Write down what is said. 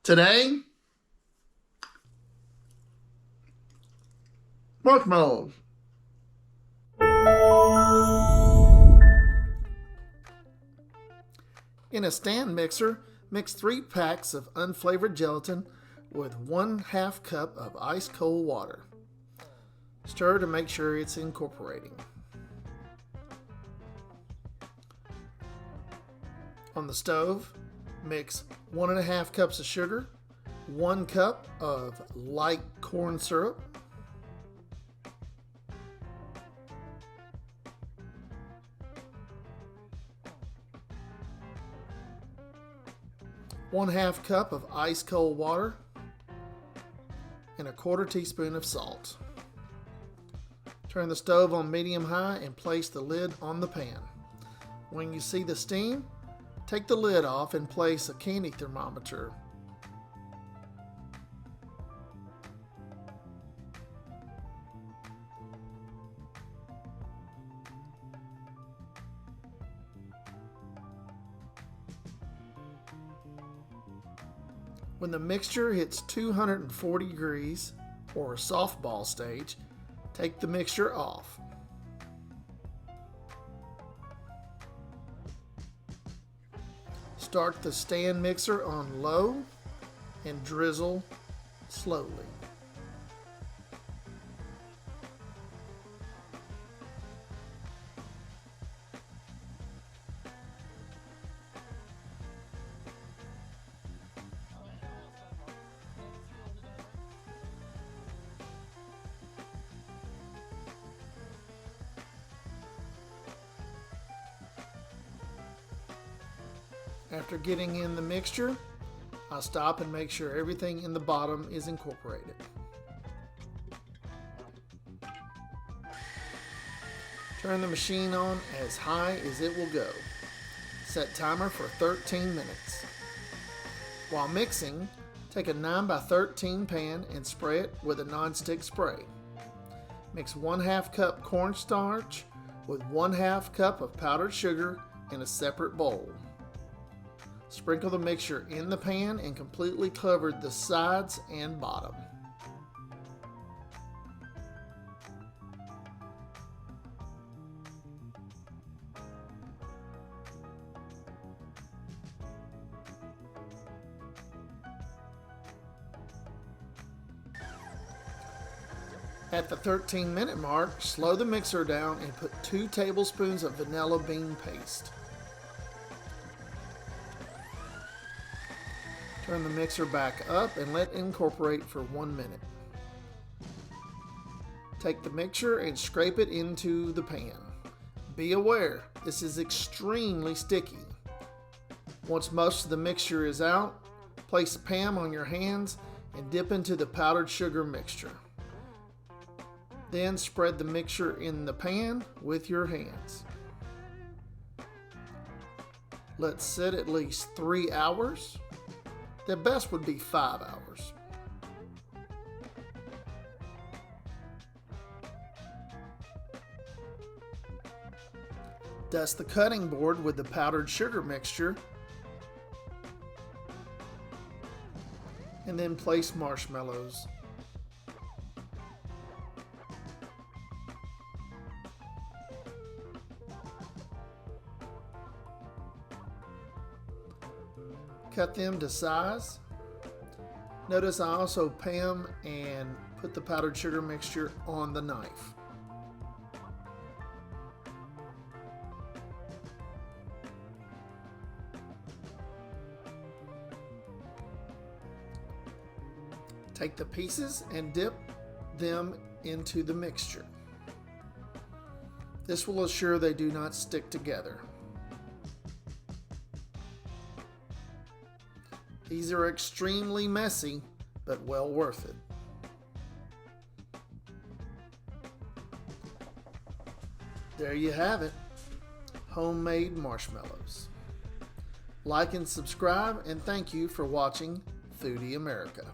Today, marshmallows. In a stand mixer, mix 3 packs of unflavored gelatin with 1/2 cup of ice cold water. Stir to make sure it's incorporating. On the stove, mix 1.5 cups of sugar, 1 cup of light corn syrup, 1/2 cup of ice cold water, and 1/4 teaspoon of salt. Turn the stove on medium-high and place the lid on the pan. When you see the steam, take the lid off and place a candy thermometer. When the mixture hits 240 degrees or softball stage, take the mixture off. Start the stand mixer on low and drizzle slowly. After getting in the mixture, I'll stop and make sure everything in the bottom is incorporated. Turn the machine on as high as it will go. Set timer for 13 minutes. While mixing, take a 9x13 pan and spray it with a nonstick spray. Mix 1/2 cup cornstarch with 1/2 cup of powdered sugar in a separate bowl. Sprinkle the mixture in the pan and completely cover the sides and bottom. At the 13-minute mark, slow the mixer down and put 2 tablespoons of vanilla bean paste. Turn the mixer back up and let it incorporate for 1 minute. Take the mixture and scrape it into the pan. Be aware, this is extremely sticky. Once most of the mixture is out, place the pan on your hands and dip into the powdered sugar mixture. Then spread the mixture in the pan with your hands. Let sit at least 3 hours. The best would be 5 hours. Dust the cutting board with the powdered sugar mixture and then place marshmallows. Cut them to size. Notice I also pan and put the powdered sugar mixture on the knife. Take the pieces and dip them into the mixture. This will assure they do not stick together. These are extremely messy, but well worth it. There you have it, homemade marshmallows. Like and subscribe, and thank you for watching Foodie America.